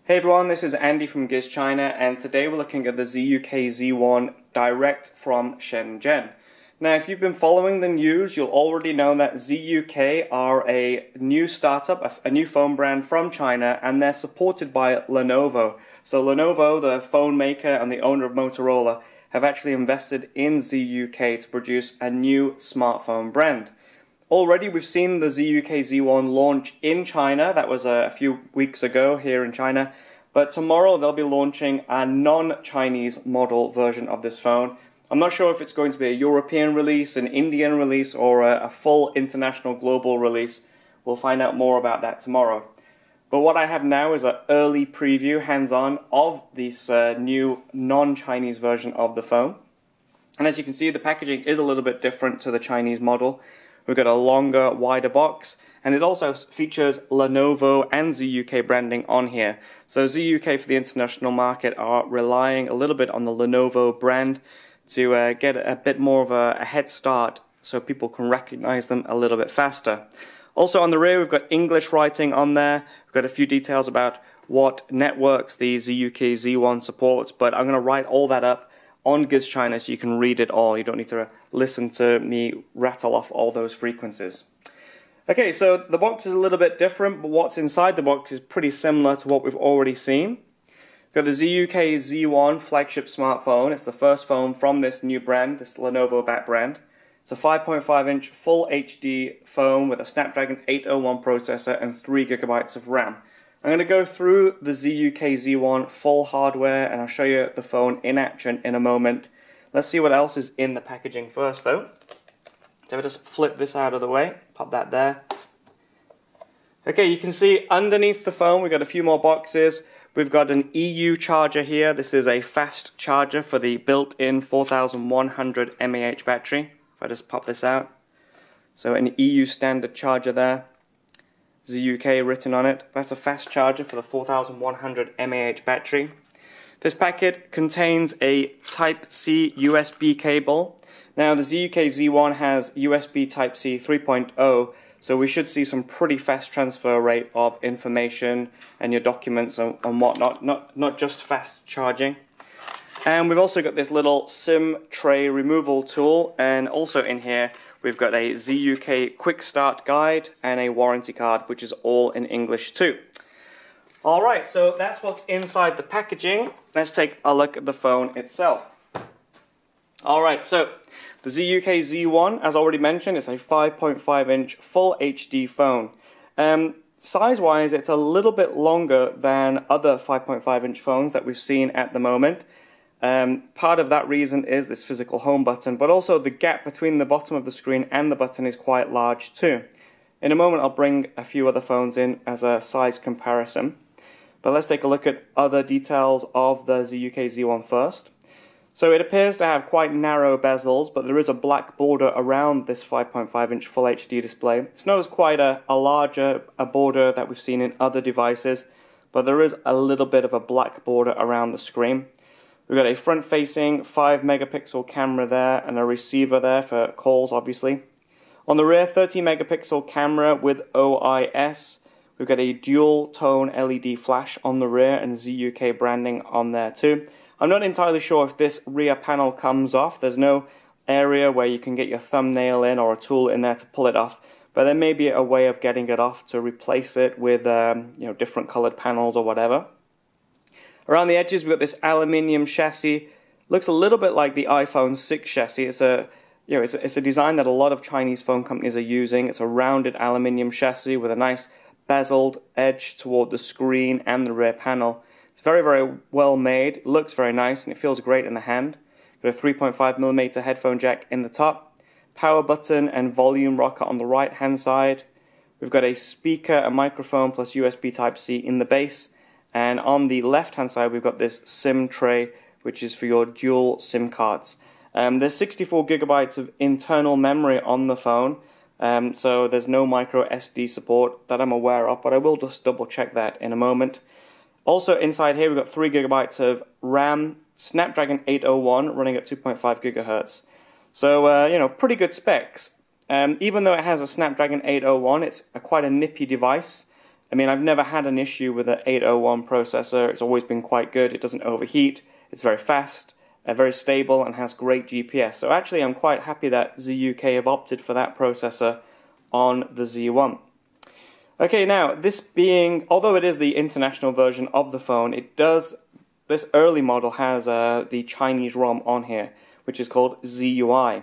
Hey everyone, this is Andy from ZUK China, and today we're looking at the ZUK Z1 direct from Shenzhen. Now, if you've been following the news, you'll already know that ZUK are a new startup, a new phone brand from China, and they're supported by Lenovo. So Lenovo, the phone maker and the owner of Motorola, have actually invested in ZUK to produce a new smartphone brand. Already we've seen the ZUK Z1 launch in China. That was a few weeks ago here in China. But tomorrow they'll be launching a non-Chinese model version of this phone. I'm not sure if it's going to be a European release, an Indian release, or a full international global release. We'll find out more about that tomorrow. But what I have now is an early preview, hands-on, of this new non-Chinese version of the phone. And as you can see, the packaging is a little bit different to the Chinese model. We've got a longer, wider box, and it also features Lenovo and ZUK branding on here. So ZUK for the international market are relying a little bit on the Lenovo brand to get a bit more of a head start so people can recognize them a little bit faster. Also on the rear we've got English writing on there. We've got a few details about what networks the ZUK Z1 supports, but I'm going to write all that up on ZUK China so you can read it all. You don't need to listen to me rattle off all those frequencies. Okay, so the box is a little bit different, but what's inside the box is pretty similar to what we've already seen. We've got the ZUK Z1 flagship smartphone. It's the first phone from this new brand, this Lenovo-backed brand. It's a 5.5-inch full HD phone with a Snapdragon 801 processor and 3 GB of RAM. I'm going to go through the ZUK Z1 full hardware and I'll show you the phone in action in a moment. Let's see what else is in the packaging first though. So we just flip this out of the way, pop that there. Okay, you can see underneath the phone we've got a few more boxes. We've got an EU charger here. This is a fast charger for the built-in 4100 mAh battery. If I just pop this out. So an EU standard charger there. ZUK written on it. That's a fast charger for the 4100 mAh battery. This packet contains a Type-C USB cable. Now the ZUK Z1 has USB Type-C 3.0, so we should see some pretty fast transfer rate of information and your documents and whatnot, not just fast charging. And we've also got this little SIM tray removal tool, and also in here we've got a ZUK quick start guide and a warranty card, which is all in English too. Alright, so that's what's inside the packaging. Let's take a look at the phone itself. Alright, so the ZUK Z1, as already mentioned, is a 5.5-inch full HD phone. Size-wise, it's a little bit longer than other 5.5-inch phones that we've seen at the moment. Part of that reason is this physical home button, but also the gap between the bottom of the screen and the button is quite large too. In a moment I'll bring a few other phones in as a size comparison. But let's take a look at other details of the ZUK Z1 first. So it appears to have quite narrow bezels, but there is a black border around this 5.5-inch Full HD display. It's not as quite a larger border that we've seen in other devices, but there is a little bit of a black border around the screen. We've got a front-facing 5-megapixel camera there and a receiver there for calls, obviously. On the rear, 30-megapixel camera with OIS. We've got a dual-tone LED flash on the rear and ZUK branding on there too. I'm not entirely sure if this rear panel comes off. There's no area where you can get your thumbnail in or a tool in there to pull it off. But there may be a way of getting it off to replace it with different colored panels or whatever. Around the edges we've got this aluminium chassis. Looks a little bit like the iPhone 6 chassis. It's a design that a lot of Chinese phone companies are using. It's a rounded aluminium chassis with a nice bezeled edge toward the screen and the rear panel. It's very, very well made. It looks very nice and it feels great in the hand. Got a 3.5mm headphone jack in the top. Power button and volume rocker on the right hand side. We've got a speaker, a microphone plus USB Type-C in the base. And on the left hand side we've got this SIM tray, which is for your dual SIM cards. There's 64 gigabytes of internal memory on the phone, so there's no micro SD support that I'm aware of, but I will just double check that in a moment. Also inside here we've got 3 gigabytes of RAM, Snapdragon 801 running at 2.5 gigahertz. So pretty good specs. Even though it has a Snapdragon 801, it's quite a nippy device. I mean, I've never had an issue with an 801 processor. It's always been quite good. It doesn't overheat. It's very fast, very stable, and has great GPS. So actually, I'm quite happy that ZUK have opted for that processor on the Z1. Okay, now, this being, although it is the international version of the phone, this early model has the Chinese ROM on here, which is called ZUI.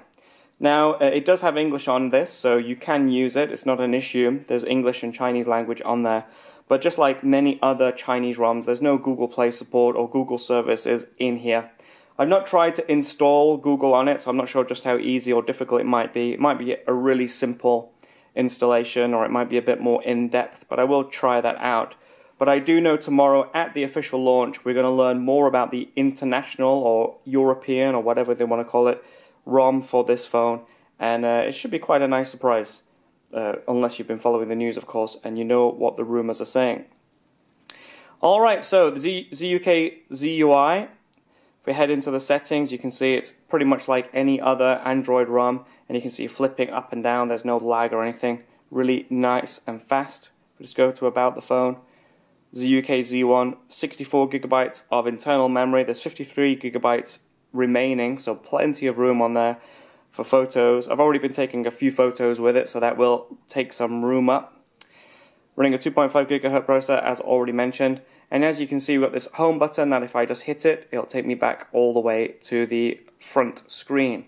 Now, it does have English on this, so you can use it. It's not an issue. There's English and Chinese language on there. But just like many other Chinese ROMs, there's no Google Play support or Google services in here. I've not tried to install Google on it, so I'm not sure just how easy or difficult it might be. It might be a really simple installation, or it might be a bit more in-depth, but I will try that out. But I do know tomorrow at the official launch we're going to learn more about the international or European or whatever they want to call it ROM for this phone, and it should be quite a nice surprise, unless you've been following the news, of course, and you know what the rumors are saying. Alright, so the ZUK ZUI, if we head into the settings, you can see it's pretty much like any other Android ROM, and you can see flipping up and down, there's no lag or anything, really nice and fast. We just go to about the phone. ZUK Z1, 64 gigabytes of internal memory, there's 53 gigabytes remaining, so plenty of room on there for photos. I've already been taking a few photos with it, so that will take some room up. Running a 2.5 gigahertz processor, as already mentioned, and as you can see, we've got this home button that if I just hit it, it'll take me back all the way to the front screen.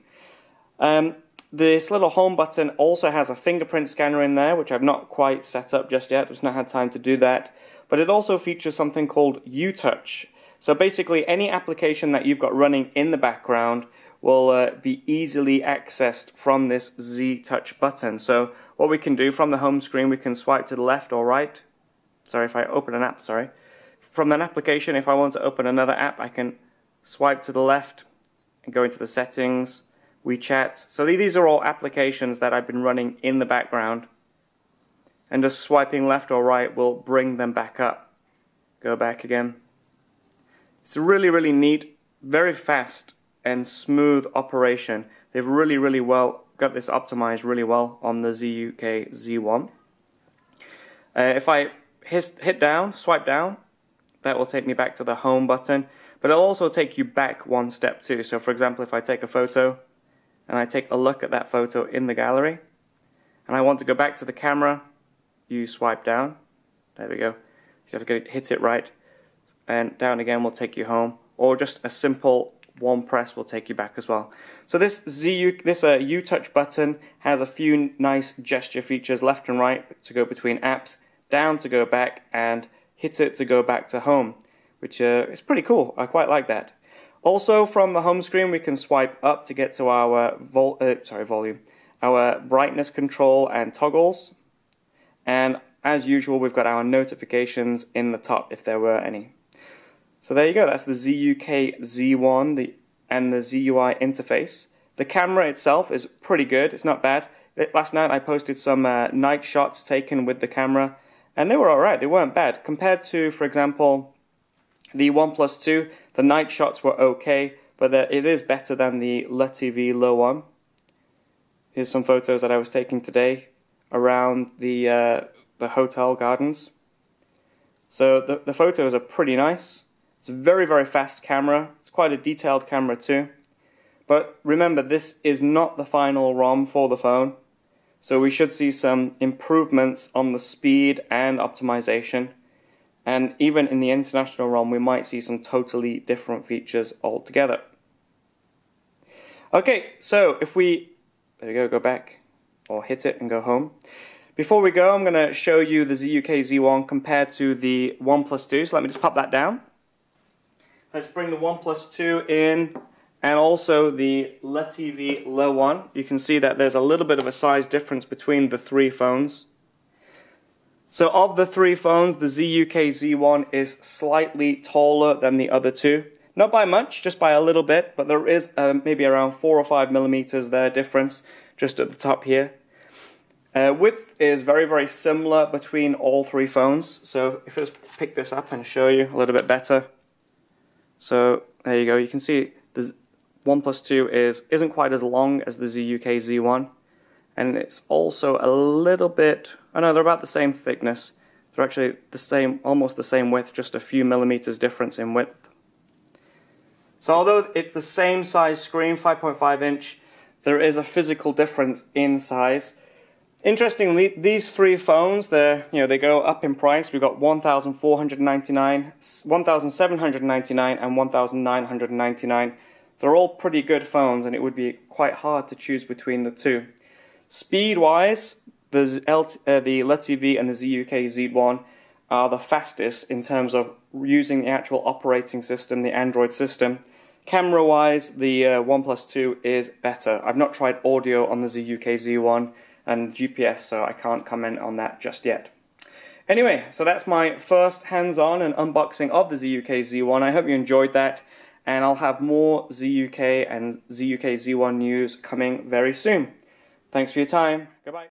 This little home button also has a fingerprint scanner in there, which I've not quite set up just yet. I've just not had time to do that. But it also features something called UTouch. So basically, any application that you've got running in the background will be easily accessed from this Z-Touch button. So what we can do from the home screen, we can swipe to the left or right. Sorry, if I open an app, sorry. From an application, if I want to open another app, I can swipe to the left and go into the settings, WeChat. So these are all applications that I've been running in the background. And just swiping left or right will bring them back up. Go back again. It's a really, really neat, very fast and smooth operation. They've really well got this optimized really well on the ZUK Z1. If I hit down, swipe down, that will take me back to the home button, but it'll also take you back one step too. So for example, if I take a photo and I take a look at that photo in the gallery and I want to go back to the camera, you swipe down. There we go. You have to hit it right, and down again will take you home, or just a simple one press will take you back as well. So this UTouch button has a few nice gesture features, left and right to go between apps, down to go back, and hit it to go back to home, which is pretty cool. I quite like that. Also, from the home screen, we can swipe up to get to our volume, our brightness control and toggles. And as usual, we've got our notifications in the top if there were any. So there you go, that's the ZUK Z1 and the ZUI interface. The camera itself is pretty good, it's not bad. Last night I posted some night shots taken with the camera, and they were alright, they weren't bad. Compared to, for example, the OnePlus 2, the night shots were okay, but it is better than the LTV Low 1. Here's some photos that I was taking today around the hotel gardens. So the photos are pretty nice. It's a very fast camera. It's quite a detailed camera too. But remember, this is not the final ROM for the phone. So we should see some improvements on the speed and optimization. And even in the international ROM, we might see some totally different features altogether. Okay, so if we, there we go back, or hit it and go home. Before we go, I'm going to show you the ZUK Z1 compared to the OnePlus 2. So let me just pop that down. Let's bring the OnePlus 2 in, and also the LTV Low 1. You can see that there's a little bit of a size difference between the three phones. So of the three phones, the ZUK Z1 is slightly taller than the other two. Not by much, just by a little bit, but there is maybe around 4 or 5 millimeters there difference just at the top here. Width is very similar between all three phones. So if I just pick this up and show you a little bit better. So there you go, you can see the OnePlus 2 isn't quite as long as the ZUK Z1. And it's also a little bit, I know they're about the same thickness. They're actually the same, almost the same width, just a few millimeters difference in width. So although it's the same size screen, 5.5 inch, there is a physical difference in size. Interestingly, these three phones, they go up in price. We've got $1,499, $1,799, and $1,999. They're all pretty good phones, and it would be quite hard to choose between the two. Speed-wise, the LTV and the ZUK Z1 are the fastest in terms of using the actual operating system, the Android system. Camera-wise, the OnePlus 2 is better. I've not tried audio on the ZUK Z1 and GPS, so I can't comment on that just yet. Anyway, so that's my first hands-on and unboxing of the ZUK Z1. I hope you enjoyed that, and I'll have more ZUK and ZUK Z1 news coming very soon. Thanks for your time. Goodbye.